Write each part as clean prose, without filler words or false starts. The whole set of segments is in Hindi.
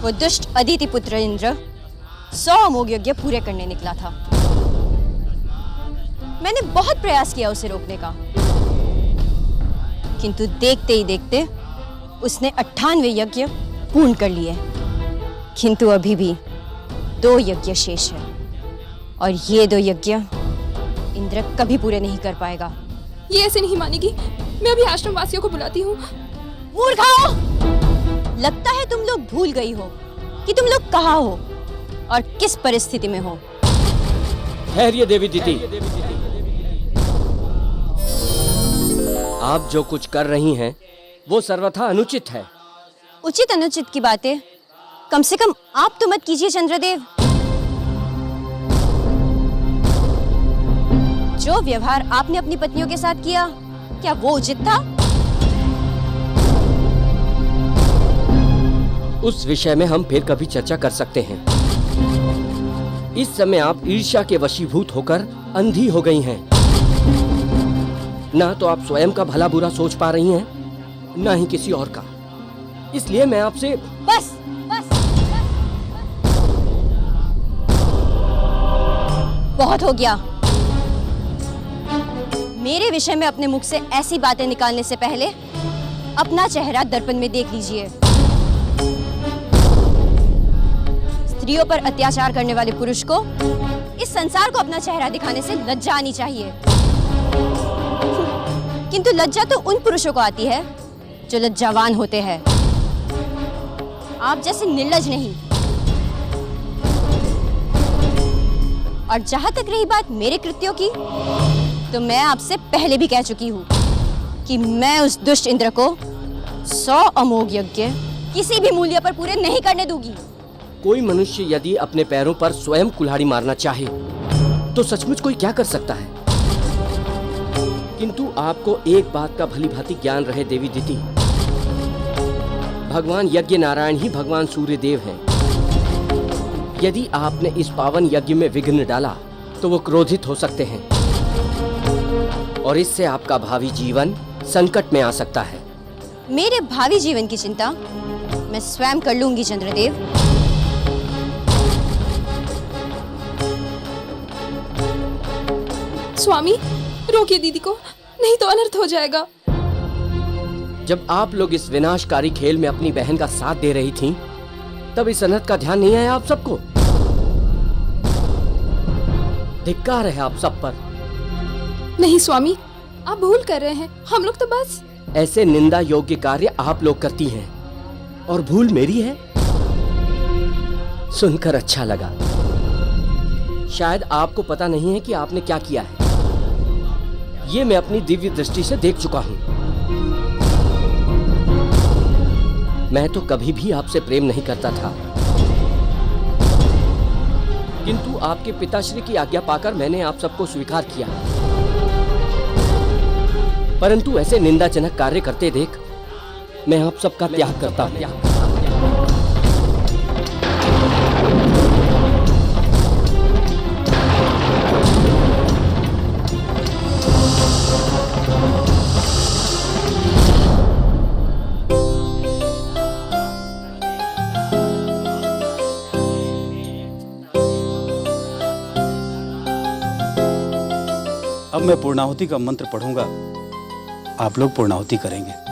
वो दुष्ट अदिति पुत्र इंद्र 100 अमोघ यज्ञ पूरे करने निकला था। मैंने बहुत प्रयास किया उसे रोकने का, किंतु देखते ही देखते उसने 98 यज्ञ पूर्ण कर लिए, किंतु अभी भी 2 यज्ञ शेष है और ये 2 यज्ञ इंद्र कभी पूरे नहीं कर पाएगा। ये ऐसे नहीं मानेगी। मैं अभी आश्रम वासियों को बुलाती हूँ। मूर्खाओ! लगता है तुम लोग भूल गई हो कि तुम लोग कहाँ हो और किस परिस्थिति में हो। ठहरिए देवी दीदी, आप जो कुछ कर रही हैं वो सर्वथा अनुचित है। उचित अनुचित की बातें कम से कम आप तो मत कीजिए चंद्रदेव। जो व्यवहार आपने अपनी पत्नियों के साथ किया, क्या वो उचित था? उस विषय में हम फिर कभी चर्चा कर सकते हैं। इस समय आप ईर्ष्या के वशीभूत होकर अंधी हो गई हैं। ना तो आप स्वयं का भला बुरा सोच पा रही हैं, ना ही किसी और का। इसलिए मैं आपसे बस बस बहुत हो गया। मेरे विषय में अपने मुख से ऐसी बातें निकालने से पहले अपना चेहरा दर्पण में देख लीजिए। स्त्रियों पर अत्याचार करने वाले पुरुष को इस संसार को अपना चेहरा दिखाने से लज्जा आनी चाहिए, किंतु लज्जा तो उन पुरुषों को आती है जो लज्जावान होते हैं। आप जैसे निर्लज नहीं। और जहां तक रही बात मेरे कृत्यों की, तो मैं आपसे पहले भी कह चुकी हूँ कि मैं उस दुष्ट इंद्र को 100 अमोघ यज्ञ किसी भी मूल्य पर पूरे नहीं करने दूंगी। कोई मनुष्य यदि अपने पैरों पर स्वयं कुल्हाड़ी मारना चाहे तो सचमुच कोई क्या कर सकता है। किंतु आपको एक बात का भली भांति ज्ञान रहे देवी दीदी, भगवान यज्ञ नारायण ही भगवान सूर्य देव हैं। यदि आपने इस पावन यज्ञ में विघ्न डाला तो वो क्रोधित हो सकते हैं और इससे आपका भावी जीवन संकट में आ सकता है। मेरे भावी जीवन की चिंता मैं स्वयं कर लूंगी चंद्रदेव। स्वामी, रोकिए दीदी को, नहीं तो अनर्थ हो जाएगा। जब आप लोग इस विनाशकारी खेल में अपनी बहन का साथ दे रही थीं, तब इस अनर्थ का ध्यान नहीं आया आप सबको? धिक्कार है आप सब पर। नहीं स्वामी, आप भूल कर रहे हैं। हम लोग तो बस ऐसे निंदा योग्य कार्य आप लोग करती हैं और भूल मेरी है। सुनकर अच्छा लगा। शायद आपको पता नहीं है कि आपने क्या किया है। ये मैं अपनी दिव्य दृष्टि से देख चुका हूं। मैं तो कभी भी आपसे प्रेम नहीं करता था, किंतु आपके पिताश्री की आज्ञा पाकर मैंने आप सबको स्वीकार किया। परंतु ऐसे निंदाजनक कार्य करते देख मैं आप सबका त्याग करता हूं। अब मैं पूर्णाहुति का मंत्र पढ़ूंगा, आप लोग पूर्णाहुति करेंगे।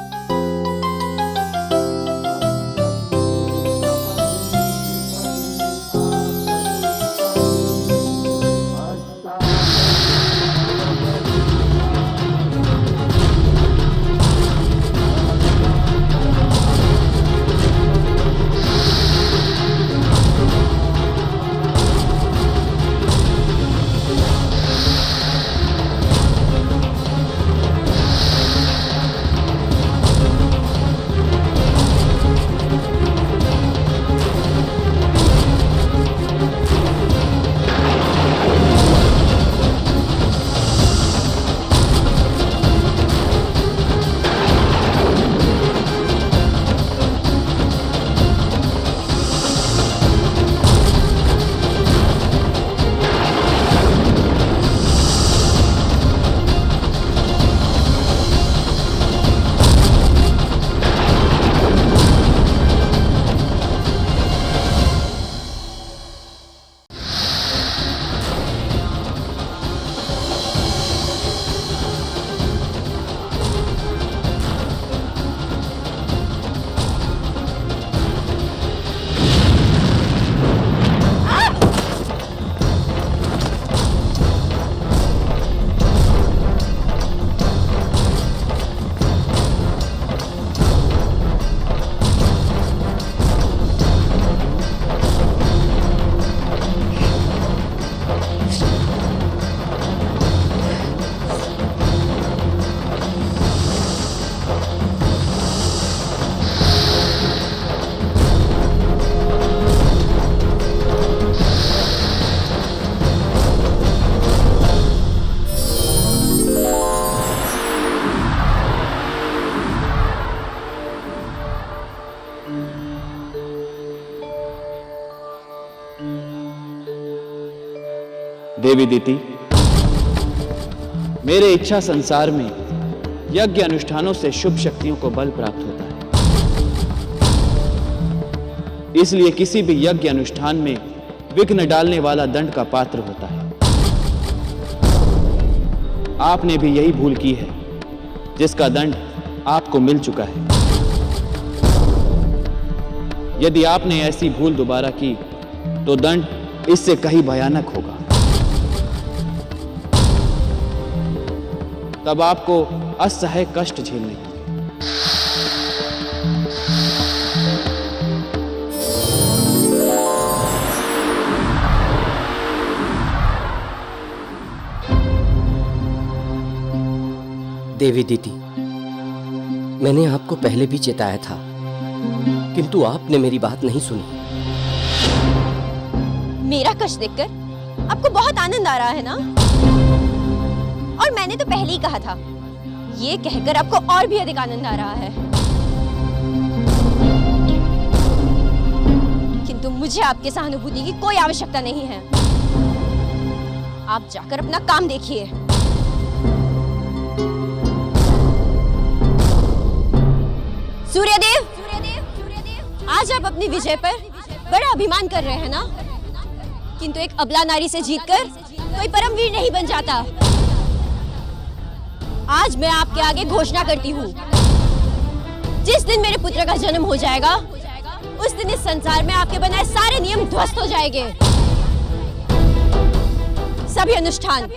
देवी दीति, मेरे इच्छा संसार में यज्ञ अनुष्ठानों से शुभ शक्तियों को बल प्राप्त होता है। इसलिए किसी भी यज्ञ अनुष्ठान में विघ्न डालने वाला दंड का पात्र होता है। आपने भी यही भूल की है, जिसका दंड आपको मिल चुका है। यदि आपने ऐसी भूल दोबारा की तो दंड इससे कहीं भयानक होगा। तब आपको असह्य कष्ट झेलने होंगे। देवी दीदी, मैंने आपको पहले भी चेताया था, किंतु आपने मेरी बात नहीं सुनी। मेरा कष्ट देखकर आपको बहुत आनंद आ रहा है ना? और मैंने तो पहले ही कहा था, ये कहकर आपको और भी अधिक आनंद आ रहा है। किंतु मुझे आपके सहानुभूति की कोई आवश्यकता नहीं है। आप जाकर अपना काम देखिए। सूर्यदेव, आज आप अपनी विजय पर बड़ा अभिमान कर रहे हैं ना? किंतु एक अबला नारी से जीतकर कोई परमवीर नहीं बन जाता। आज मैं आपके आगे घोषणा करती हूँ, जिस दिन मेरे पुत्र का जन्म हो जाएगा, उस दिन इस संसार में आपके बनाए सारे नियम ध्वस्त हो जाएंगे। सभी अनुष्ठान,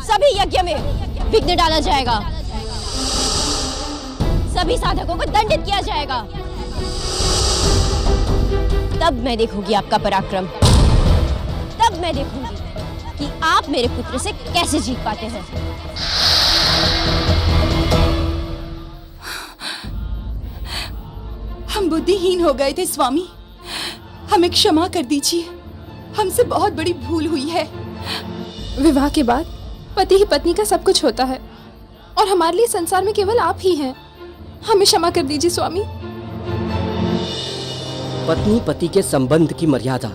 सभी यज्ञ में विघ्न डाला जाएगा। सभी साधकों को दंडित किया जाएगा। तब मैं देखूंगी आपका पराक्रम। तब मैं देखूंगी कि आप मेरे पुत्र से कैसे जीत पाते हैं। हम बुद्धिहीन हो गए थे स्वामी, हमें क्षमा कर दीजिए। हमसे बहुत बड़ी भूल हुई है। विवाह के बाद पति ही पत्नी का सब कुछ होता है, और हमारे लिए संसार में केवल आप ही हैं। हमें क्षमा कर दीजिए स्वामी। पत्नी पति के संबंध की मर्यादा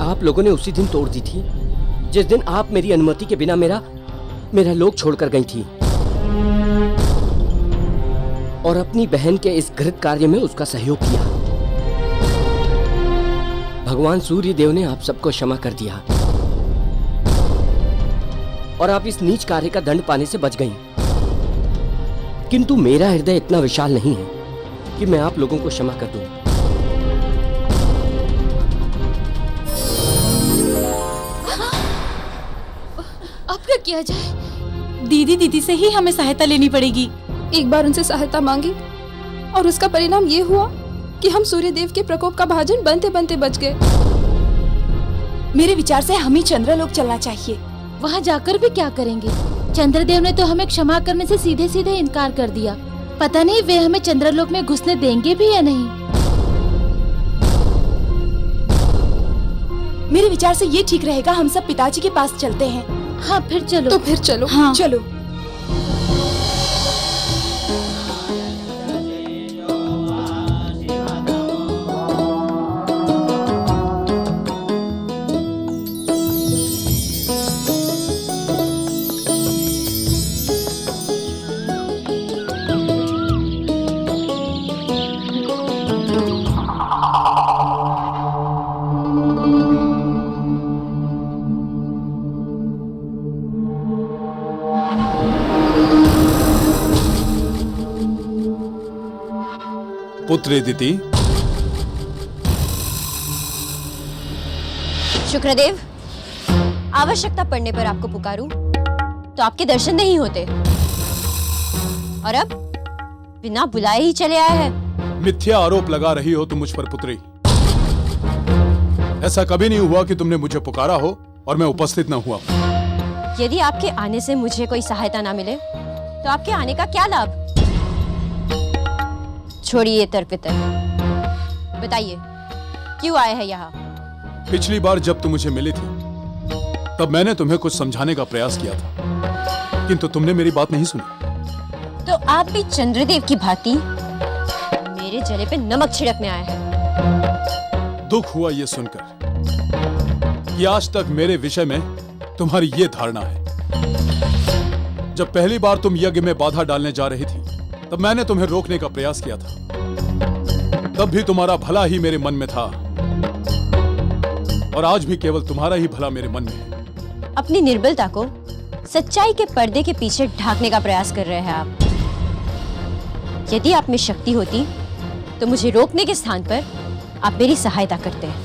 आप लोगों ने उसी दिन तोड़ दी थी, जिस दिन आप मेरी अनुमति के बिना मेरा लोक छोड़कर गई थी, और अपनी बहन के इस घृत कार्य में उसका सहयोग किया। भगवान सूर्य देव ने आप सबको क्षमा कर दिया, और आप इस नीच कार्य का दंड पाने से बच गईं। किंतु मेरा हृदय इतना विशाल नहीं है कि मैं आप लोगों को क्षमा कर दूं। अब क्या किया जाए? दीदी से ही हमें सहायता लेनी पड़ेगी। एक बार उनसे सहायता मांगी, और उसका परिणाम ये हुआ कि हम सूर्यदेव के प्रकोप का भाजन बनते बनते बच गए। मेरे विचार से हम ही चंद्रलोक चलना चाहिए। वहाँ जाकर भी क्या करेंगे? चंद्रदेव ने तो हमें क्षमा करने से सीधे सीधे इनकार कर दिया। पता नहीं वे हमें चंद्रलोक में घुसने देंगे भी या नहीं। मेरे विचार से ये ठीक रहेगा, हम सब पिताजी के पास चलते हैं। हाँ फिर चलो। तो फिर चलो। हाँ चलो। पुत्री दिति, शुक्रदेव, आवश्यकता पड़ने पर आपको पुकारूं तो आपके दर्शन नहीं होते, और अब बिना बुलाए ही चले आए हैं। मिथ्या आरोप लगा रही हो तुम मुझ पर पुत्री। ऐसा कभी नहीं हुआ कि तुमने मुझे पुकारा हो और मैं उपस्थित न हुआ। यदि आपके आने से मुझे कोई सहायता ना मिले तो आपके आने का क्या लाभ? छोड़िए तर्क वितर्क, बताइए क्यों आए हैं यहाँ? पिछली बार जब तुम मुझे मिली थी तब मैंने तुम्हें कुछ समझाने का प्रयास किया था, किंतु तुमने मेरी बात नहीं सुनी। तो आप भी चंद्रदेव की भांति मेरे जले पे नमक छिड़कने आए हैं। दुख हुआ ये सुनकर कि आज तक मेरे विषय में तुम्हारी ये धारणा है। जब पहली बार तुम यज्ञ में बाधा डालने जा रही थी, तब मैंने तुम्हें रोकने का प्रयास किया था। तब भी तुम्हारा भला ही मेरे मन में था, और आज भी केवल तुम्हारा ही भला मेरे मन में है। अपनी निर्बलता को सच्चाई के पर्दे के पीछे ढांकने का प्रयास कर रहे हैं आप। यदि आप में शक्ति होती तो मुझे रोकने के स्थान पर आप मेरी सहायता करते हैं,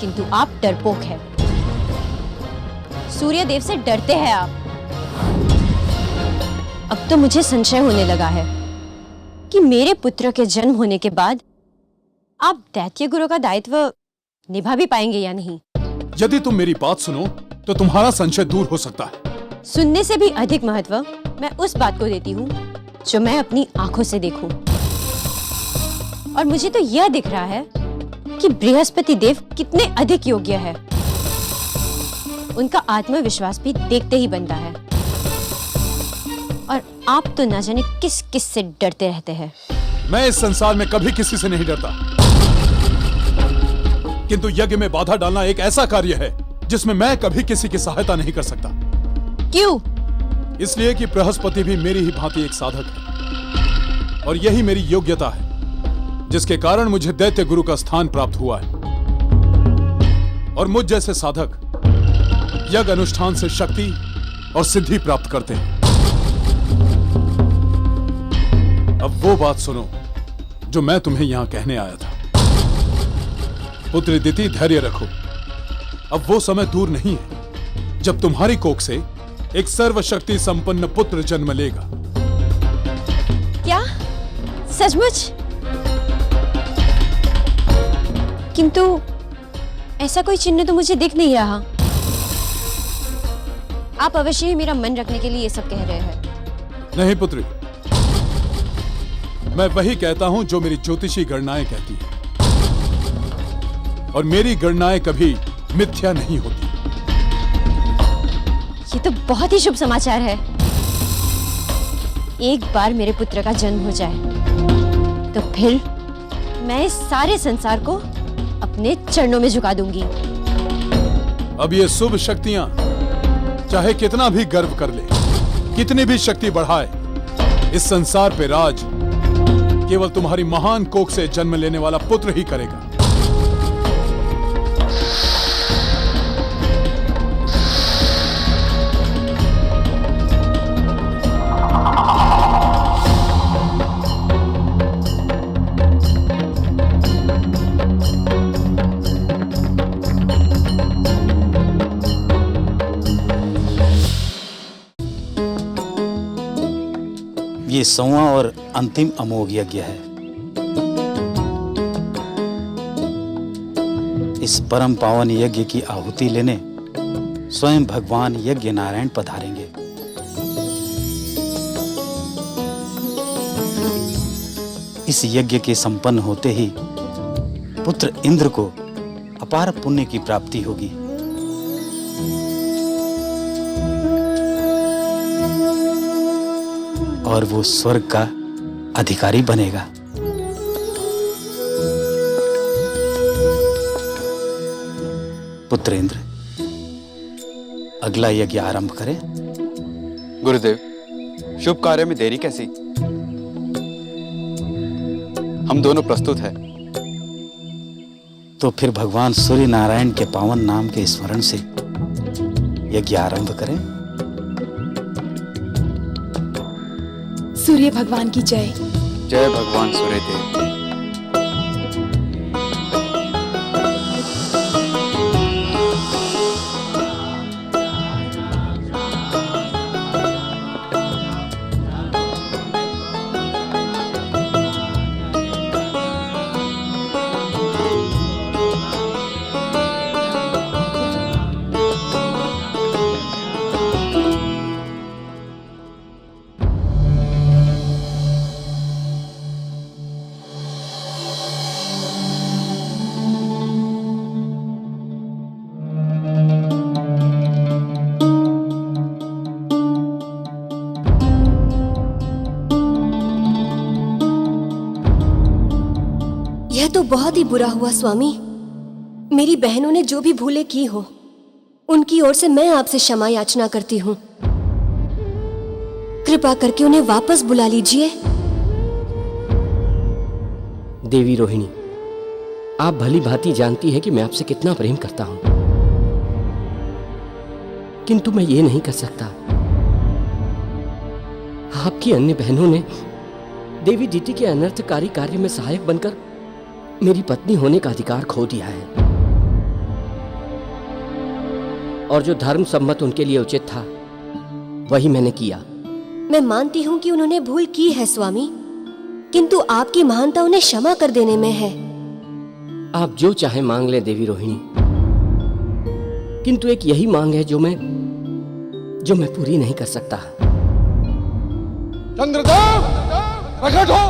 किंतु आप डरपोक हैं। सूर्यदेव से डरते हैं आप। अब तो मुझे संशय होने लगा है कि मेरे पुत्र के जन्म होने के बाद आप दैत्य गुरु का दायित्व निभा भी पाएंगे या नहीं। यदि तुम मेरी बात सुनो तो तुम्हारा संशय दूर हो सकता है। सुनने से भी अधिक महत्व मैं उस बात को देती हूँ जो मैं अपनी आंखों से देखूं। और मुझे तो यह दिख रहा है कि बृहस्पति देव कितने अधिक योग्य है। उनका आत्मविश्वास भी देखते ही बनता है। और आप तो न जाने किस किस से डरते रहते हैं। मैं इस संसार में कभी किसी से नहीं डरता, किंतु यज्ञ में बाधा डालना एक ऐसा कार्य है जिसमें मैं कभी किसी की सहायता नहीं कर सकता। क्यों? इसलिए कि बृहस्पति भी मेरी ही भांति एक साधक है, और यही मेरी योग्यता है जिसके कारण मुझे दैत्य गुरु का स्थान प्राप्त हुआ है। और मुझ जैसे साधक यज्ञ अनुष्ठान से शक्ति और सिद्धि प्राप्त करते हैं। अब वो बात सुनो जो मैं तुम्हें यहां कहने आया था। पुत्र दिति, धैर्य रखो। अब वो समय दूर नहीं है जब तुम्हारी कोख से एक सर्वशक्ति संपन्न पुत्र जन्म लेगा। क्या? सचमुच? किंतु ऐसा कोई चिन्ह तो मुझे दिख नहीं रहा। आप अवश्य ही मेरा मन रखने के लिए ये सब कह रहे हैं। नहीं पुत्री, मैं वही कहता हूं जो मेरी ज्योतिषी गणनाएं कहती हैं, और मेरी गणनाएं कभी मिथ्या नहीं होती। ये तो बहुत ही शुभ समाचार है। एक बार मेरे पुत्र का जन्म हो जाए तो फिर मैं इस सारे संसार को अपने चरणों में झुका दूंगी। अब ये शुभ शक्तियां चाहे कितना भी गर्व कर ले, कितनी भी शक्ति बढ़ाए, इस संसार पे राज केवल तुम्हारी महान कोख से जन्म लेने वाला पुत्र ही करेगा। ये 100वां और अंतिम अमोघ यज्ञ है। इस परम पावन यज्ञ की आहुति लेने स्वयं भगवान यज्ञ नारायण पधारेंगे। इस यज्ञ के संपन्न होते ही पुत्र इंद्र को अपार पुण्य की प्राप्ति होगी। और वो स्वर्ग का अधिकारी बनेगा। पुत्र इंद्र, अगला यज्ञ आरंभ करें। गुरुदेव, शुभ कार्य में देरी कैसी? हम दोनों प्रस्तुत हैं। तो फिर भगवान सूर्य नारायण के पावन नाम के स्मरण से यज्ञ आरंभ करें। सूर्य भगवान की जय। जय भगवान सूर्यदेव। यह तो बहुत ही बुरा हुआ स्वामी। मेरी बहनों ने जो भी भूले की हो, उनकी ओर से मैं आपसे क्षमा याचना करती हूँ। कृपा करके उन्हें वापस बुला लीजिए। देवी रोहिणी, आप भली भांति जानती हैं कि मैं आपसे कितना प्रेम करता हूं, किंतु मैं ये नहीं कर सकता। आपकी अन्य बहनों ने देवी दीति के अनर्थकारी कार्य में सहायक बनकर मेरी पत्नी होने का अधिकार खो दिया है, और जो धर्म सम्मत उनके लिए उचित था वही मैंने किया। मैं मानती हूँ कि उन्होंने भूल की है स्वामी, किंतु आपकी महानता उन्हें क्षमा कर देने में है। आप जो चाहे मांग लें देवी रोहिणी, किंतु एक यही मांग है जो मैं पूरी नहीं कर सकता। चंद्रदेव प्रकट हो।